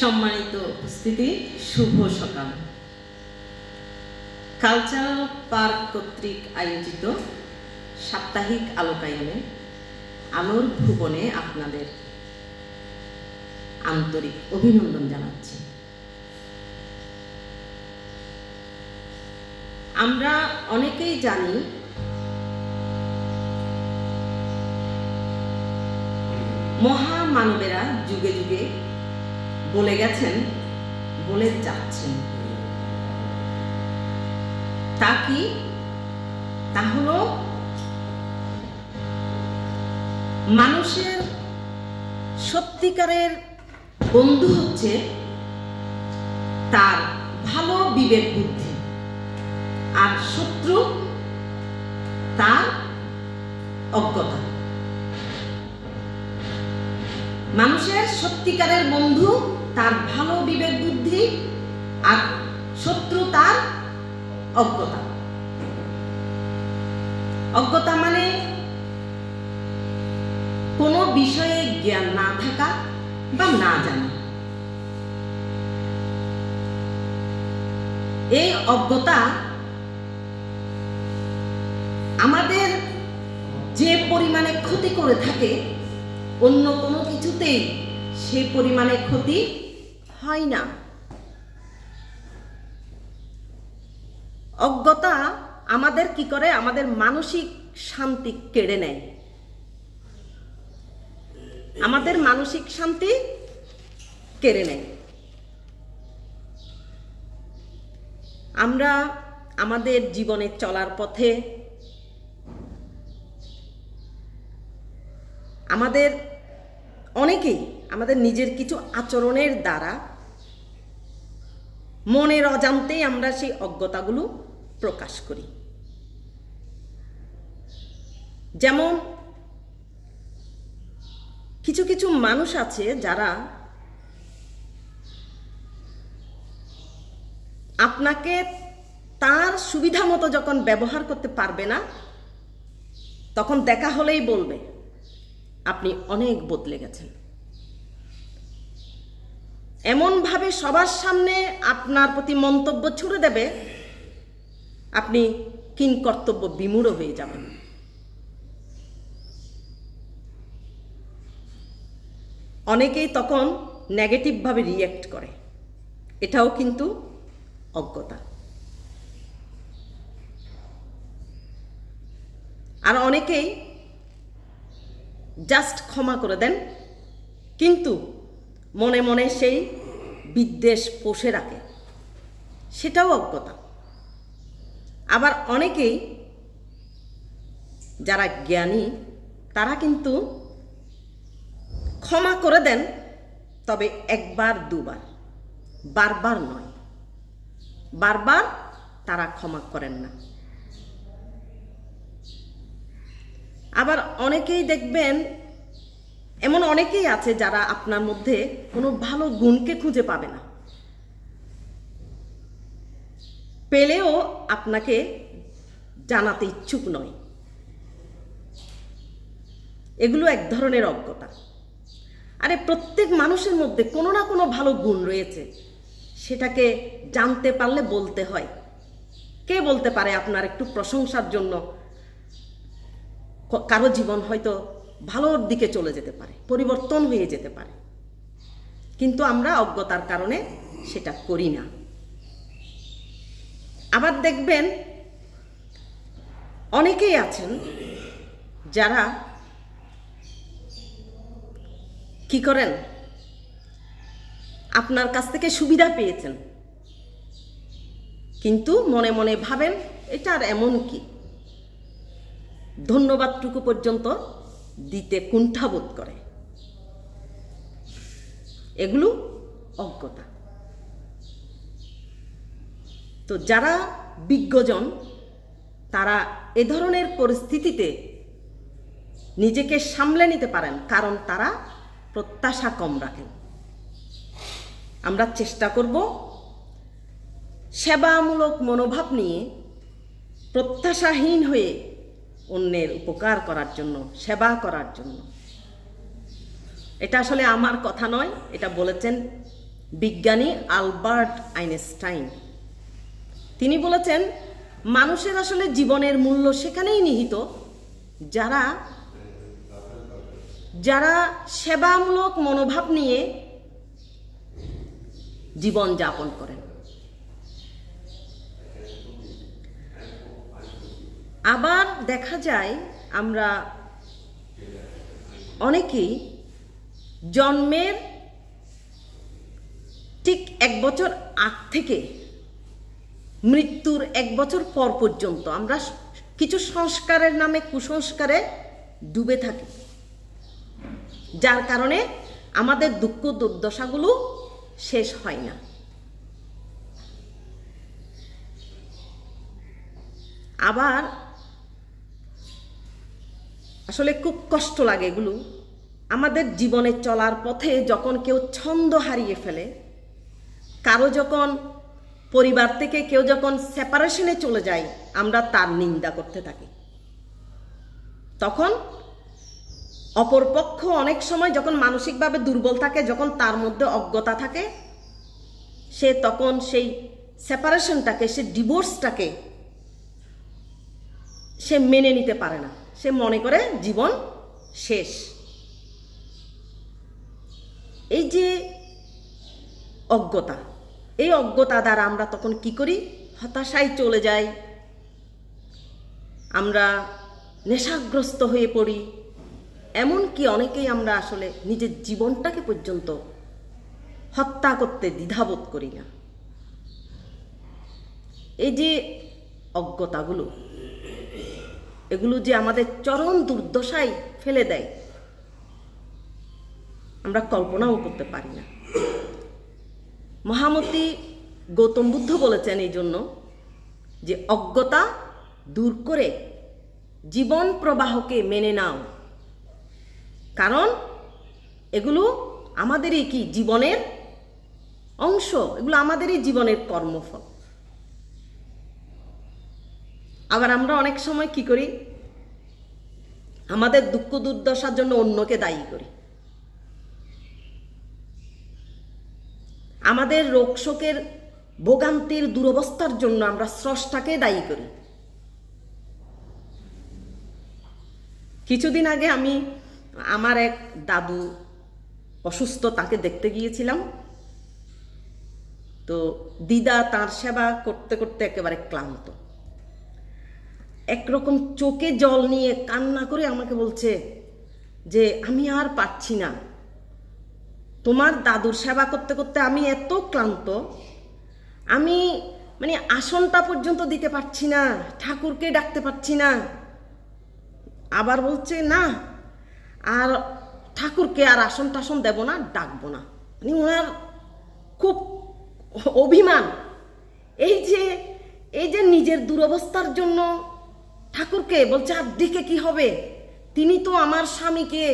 সম্মানিত উপস্থিতি, শুভ সকাল। কালচারাল পার্ক কর্তৃক আয়োজিত সাপ্তাহিক আলোকায়নে আলোর ভুবনে আপনাদের আন্তরিক অভিনন্দন জানাচ্ছি। আমরা অনেকেই জানি মহামানবেরা যুগে যুগে বলে গেছেন, বলে যাচ্ছেন। তা কি? তা হলো মানুষের সত্যিকারের বন্ধু হচ্ছে তার ভালো বিবেক বুদ্ধি, আর শত্রু তার অজ্ঞতা। মানুষের সত্যিকারের বন্ধু তার ভালো বিবেক বুদ্ধি, আর শত্রু তার অজ্ঞতা। অজ্ঞতা মানে কোনো বিষয়ে জ্ঞান না থাকা বা না জানা। এই অজ্ঞতা আমাদের যে পরিমাণে ক্ষতি করে থাকে, অন্য কোনো কিছুতেই সে পরিমাণে ক্ষতি হয় না। অজ্ঞতা আমাদের কি করে? আমাদের মানসিক শান্তি কেড়ে নেয়। আমাদের মানসিক শান্তি কেড়ে নেয়। আমরা আমাদের জীবনে চলার পথে আমাদের অনেকেই আমাদের নিজের কিছু আচরণের দ্বারা মনের অজান্তেই আমরা সেই অজ্ঞতাগুলো প্রকাশ করি। যেমন কিছু কিছু মানুষ আছে যারা আপনাকে তার সুবিধা মতো যখন ব্যবহার করতে পারবে না, তখন দেখা হলেই বলবে আপনি অনেক বদলে গেছেন। এমনভাবে সবার সামনে আপনার প্রতি মন্তব্য ছুড়ে দেবে, আপনি কিংকর্তব্য বিমূঢ় হয়ে যাবেন। অনেকেই তখন নেগেটিভভাবে রিয়্যাক্ট করে। এটাও কিন্তু অজ্ঞতা। আর অনেকেই জাস্ট ক্ষমা করে দেন, কিন্তু মনে মনে সেই বিদ্বেষ পোষে রাখে, সেটাও অজ্ঞতা। আবার অনেকেই যারা জ্ঞানী, তারা কিন্তু ক্ষমা করে দেন, তবে একবার দুবার, বারবার নয়। বারবার তারা ক্ষমা করেন না। আবার অনেকেই দেখবেন, এমন অনেকেই আছে যারা আপনার মধ্যে কোনো ভালো গুণকে খুঁজে পাবে না, পেলেও আপনাকে জানাতে ইচ্ছুক নয়। এগুলো এক ধরনের অজ্ঞতা। আরে প্রত্যেক মানুষের মধ্যে কোনো না কোনো ভালো গুণ রয়েছে, সেটাকে জানতে পারলে বলতে হয়। কে বলতে পারে আপনার একটু প্রশংসার জন্য কারো জীবন হয়তো ভালোর দিকে চলে যেতে পারে, পরিবর্তন হয়ে যেতে পারে, কিন্তু আমরা অজ্ঞতার কারণে সেটা করি না। আবার দেখবেন অনেকেই আছেন যারা কি করেন, আপনার কাছ থেকে সুবিধা পেয়েছেন, কিন্তু মনে মনে ভাবেন এটা আর এমন কি, ধন্যবাদটুকু পর্যন্ত দিতে কুণ্ঠাবোধ করে। এগুলো অজ্ঞতা। তো যারা বিজ্ঞজন, তারা এ ধরনের পরিস্থিতিতে নিজেকে সামলে নিতে পারেন, কারণ তারা প্রত্যাশা কম রাখেন। আমরা চেষ্টা করব সেবামূলক মনোভাব নিয়ে, প্রত্যাশাহীন হয়ে অন্যের উপকার করার জন্য, সেবা করার জন্য। এটা আসলে আমার কথা নয়, এটা বলেছেন বিজ্ঞানী আলবার্ট আইনস্টাইন। তিনি বলেছেন মানুষের আসলে জীবনের মূল্য সেখানেই নিহিত যারা যারা সেবামূলক মনোভাব নিয়ে জীবন যাপন করেন। আবার দেখা যায় আমরা অনেকেই জন্মের ঠিক 1 বছর আগ থেকে মৃত্যুর 1 বছর পর পর্যন্ত আমরা কিছু সংস্কারের নামে কুসংস্কারে ডুবে থাকি, যার কারণে আমাদের দুঃখ দুর্দশাগুলো শেষ হয় না। আবার আসলে খুব কষ্ট লাগে এগুলো। আমাদের জীবনে চলার পথে যখন কেউ ছন্দ হারিয়ে ফেলে, কারো যখন পরিবার থেকে কেউ যখন সেপারেশনে চলে যায়, আমরা তার নিন্দা করতে থাকি। তখন অপরপক্ষ অনেক সময় যখন মানসিকভাবে দুর্বল থাকে, যখন তার মধ্যে অজ্ঞতা থাকে, সে তখন সেই সেপারেশনটাকে, সে ডিভোর্সটাকে সে মেনে নিতে পারে না। সে মনে করে জীবন শেষ। এই যে অজ্ঞতা, এই অজ্ঞতা দ্বারা আমরা তখন কি করি? হতাশায় চলে যাই, আমরা নেশাগ্রস্ত হয়ে পড়ি। এমনকি অনেকেই আমরা আসলে নিজের জীবনটাকে পর্যন্ত হত্যা করতে দ্বিধাবোধ করি না। এই যে অজ্ঞতাগুলো, এগুলো যে আমাদের চরম দুর্দশায় ফেলে দেয়, আমরা কল্পনাও করতে পারি না। মহামতি গৌতম বুদ্ধ বলেছেন এই জন্য যে অজ্ঞতা দূর করে জীবন প্রবাহকে মেনে নাও, কারণ এগুলো আমাদেরই কি জীবনের অংশ, এগুলো আমাদেরই জীবনের কর্মফল। আবার আমরা অনেক সময় কি করি? আমাদের দুঃখ দুর্দশার জন্য অন্যকে দায়ী করি। আমাদের রোগ শোকের ভোগান্তির দুরবস্থার জন্য আমরা স্রষ্টাকে দায়ী করি। কিছুদিন আগে আমি আমার এক দাদু অসুস্থ, তাকে দেখতে গিয়েছিলাম। তো দিদা তার সেবা করতে করতে একেবারে ক্লান্ত, একরকম চোখে জল নিয়ে কান্না করে আমাকে বলছে যে আমি আর পারছি না, তোমার দাদুর সেবা করতে করতে আমি এত ক্লান্ত, আমি মানে আসনটা পর্যন্ত দিতে পারছি না, ঠাকুরকে ডাকতে পারছি না। আবার বলছে না, আর ঠাকুরকে আর আসন টাসন দেব না, ডাকবো না। মানে ওনার খুব অভিমান। এই যে নিজের দুরবস্থার জন্য ঠাকুরকে বলছে আর ডেকে কি হবে, তিনি তো আমার স্বামীকে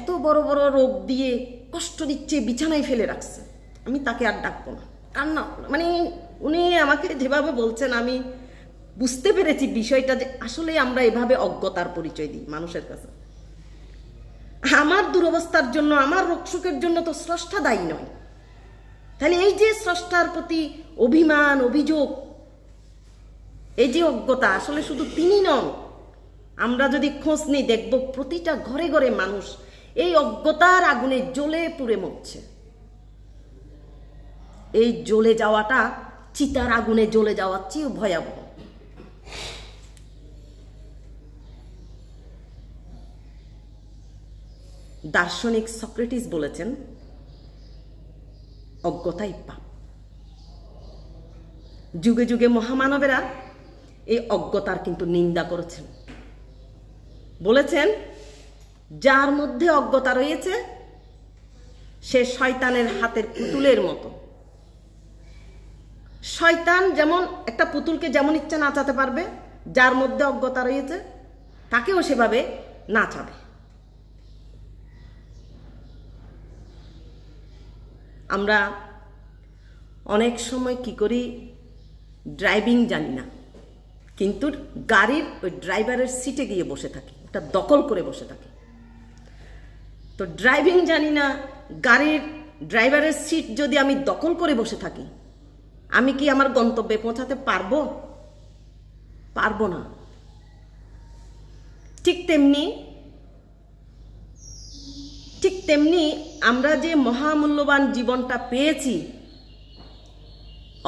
এত বড় বড় রোগ দিয়ে কষ্ট দিচ্ছে, বিছানায় ফেলে রাখছে, আমি তাকে আর ডাকবো না। কান্না, মানে উনি আমাকে যেভাবে বলছেন আমি বুঝতে পেরেছি বিষয়টা, যে আসলে আমরা এভাবে অজ্ঞতার পরিচয় দিই মানুষের কাছে। আমার দুরবস্থার জন্য, আমার রোগ সুখের জন্য তো স্রষ্টা দায়ী নয়। তাহলে এই যে স্রষ্টার প্রতি অভিমান, অভিযোগ, এই যে অজ্ঞতা, আসলে শুধু তিনি নন। আমরা যদি খোঁজ নিই দেখব প্রতিটা ঘরে ঘরে মানুষ এই অজ্ঞতার আগুনে জ্বলে পুড়ে মরছে। এই জ্বলে যাওয়াটা চিতার আগুনে জ্বলে যাওয়ার চেয়ে ভয়াবহ। দার্শনিক সক্রেটিস বলেছেন অজ্ঞতাই পাপ। যুগে যুগে মহামানবেরা এই অজ্ঞতার কিন্তু নিন্দা করেছেন, বলেছেন যার মধ্যে অজ্ঞতা রয়েছে সে শয়তানের হাতের পুতুলের মতো। শয়তান যেমন একটা পুতুলকে যেমন ইচ্ছা নাচাতে পারবে, যার মধ্যে অজ্ঞতা রয়েছে তাকেও সেভাবে নাচাবে। আমরা অনেক সময় কি করি, ড্রাইভিং জানি না, কিন্তু গাড়ির ওই ড্রাইভারের সিটে গিয়ে বসে থাকি, ওটা দখল করে বসে থাকি। তো ড্রাইভিং জানি না, গাড়ির ড্রাইভারের সিট যদি আমি দখল করে বসে থাকি, আমি কি আমার গন্তব্যে পৌঁছাতে পারবো? পারবো না। ঠিক তেমনি আমরা যে মহামূল্যবান জীবনটা পেয়েছি,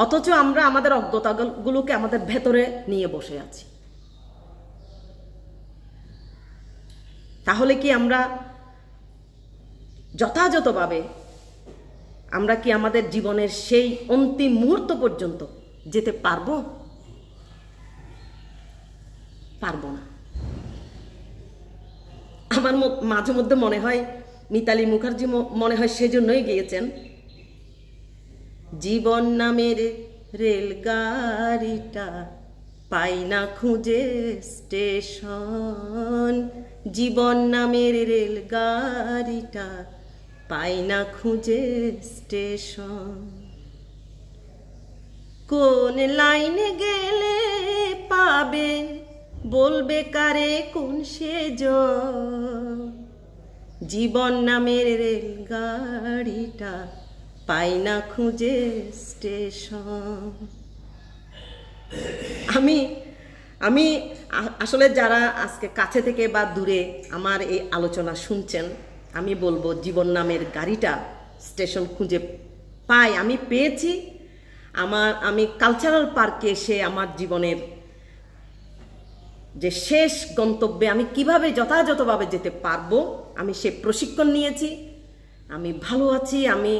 অথচ আমরা আমাদের অজ্ঞতাগুলোকে আমাদের ভেতরে নিয়ে বসে আছি। তাহলে কি আমরা যথাযথভাবে আমরা কি আমাদের জীবনের সেই অন্তিম মুহূর্ত পর্যন্ত যেতে পারবো? পারবো না। আমার মাঝে মধ্যে মনে হয় মিতালি মুখার্জি মনে হয় সেজন্যই গিয়েছেন, জীবন নামের রেলগাড়িটা পাই না খুঁজে স্টেশন, জীবন নামের রেলগাড়িটা পাই না খুঁজে স্টেশন, কোন লাইনে গেলে পাবে বলবে কারে কোন সেজন, জীবন নামের রেলগাড়িটা পাই না খুঁজে স্টেশন। আমি আসলে যারা আজকে কাছে থেকে বা দূরে আমার এই আলোচনা শুনছেন, আমি বলবো জীবন নামের গাড়িটা স্টেশন খুঁজে পাই, আমি পেয়েছি। আমি কালচারাল পার্কে এসে আমার জীবনের যে শেষ গন্তব্যে আমি কিভাবে যথাযথভাবে যেতে পারবো, আমি সে প্রশিক্ষণ নিয়েছি। আমি ভালো আছি। আমি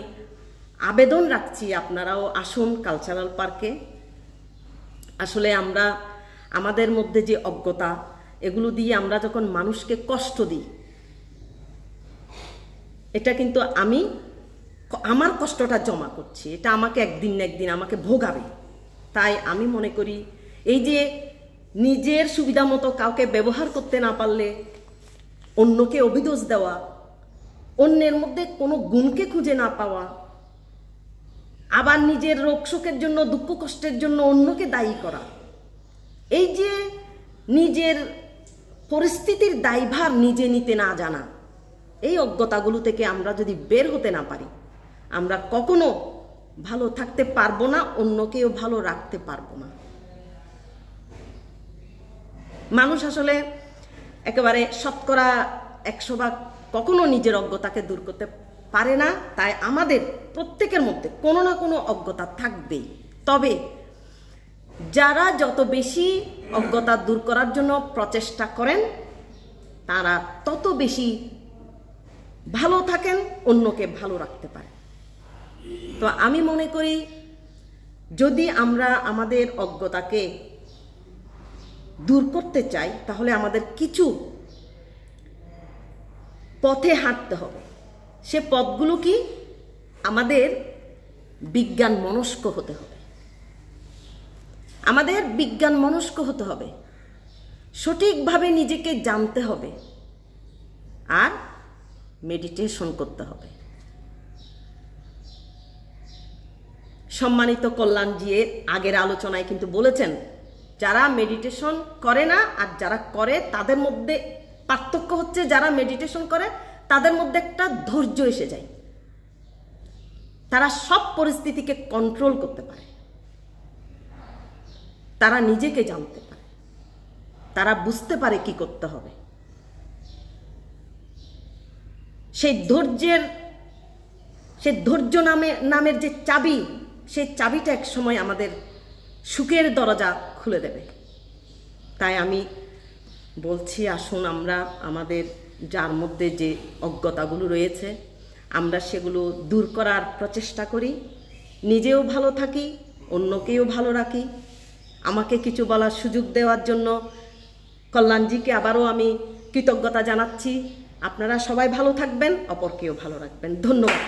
আবেদন রাখছি আপনারাও আসুন কালচারাল পার্কে। আসলে আমরা আমাদের মধ্যে যে অজ্ঞতা, এগুলো দিয়ে আমরা যখন মানুষকে কষ্ট দিই, এটা কিন্তু আমার কষ্টটা জমা করছি, এটা আমাকে একদিন না একদিন আমাকে ভোগাবে। তাই আমি মনে করি এই যে নিজের সুবিধা মতো কাউকে ব্যবহার করতে না পারলে অন্যকে অভিদোষ দেওয়া, অন্যের মধ্যে কোনো গুণকে খুঁজে না পাওয়া, আবার নিজের রোগ শোকের জন্য দুঃখ কষ্টের জন্য অন্যকে দায়ী করা, এই যে নিজের পরিস্থিতির দায়ভার নিজে নিতে না জানা, এই অজ্ঞতাগুলো থেকে আমরা যদি বের হতে না পারি, আমরা কখনো ভালো থাকতে পারবো না, অন্যকেও ভালো রাখতে পারবো না। মানুষ আসলে একেবারে 100% কখনো নিজের অজ্ঞতাকে দূর করতে পারে না। তাই আমাদের প্রত্যেকের মধ্যে কোনো না কোনো অজ্ঞতা থাকবেই। তবে যারা যত বেশি অজ্ঞতা দূর করার জন্য প্রচেষ্টা করেন, তারা তত বেশি ভালো থাকেন, অন্যকে ভালো রাখতে পারেন। তো আমি মনে করি যদি আমরা আমাদের অজ্ঞতাকে দূর করতে চাই, তাহলে আমাদের কিছু পথে হাঁটতে হবে। সে পথগুলো কি? আমাদের বিজ্ঞান মনস্ক হতে হবে, আমাদের বিজ্ঞান মনস্ক হতে হবে, সঠিকভাবে নিজেকে জানতে হবে, আর মেডিটেশন করতে হবে। সম্মানিত কল্যাণজি এর আগের আলোচনায় কিন্তু বলেছেন, যারা মেডিটেশন করে না আর যারা করে তাদের মধ্যে পার্থক্য হচ্ছে, যারা মেডিটেশন করে তাদের মধ্যে একটা ধৈর্য এসে যায়, তারা সব পরিস্থিতিকে কন্ট্রোল করতে পারে, তারা নিজেকে জানতে পারে, তারা বুঝতে পারে কি করতে হবে। সেই ধৈর্য নামের যে চাবি, সেই চাবিটা এক সময় আমাদের সুখের দরজা খুলে দেবে। তাই আমি বলছি, আসুন আমরা আমাদের যার মধ্যে যে অজ্ঞতাগুলো রয়েছে, আমরা সেগুলো দূর করার প্রচেষ্টা করি, নিজেও ভালো থাকি, অন্যকেও ভালো রাখি। আমাকে কিছু বলার সুযোগ দেওয়ার জন্য কল্যাণজিকে আবারও আমি কৃতজ্ঞতা জানাচ্ছি। আপনারা সবাই ভালো থাকবেন, অপরকেও ভালো রাখবেন। ধন্যবাদ।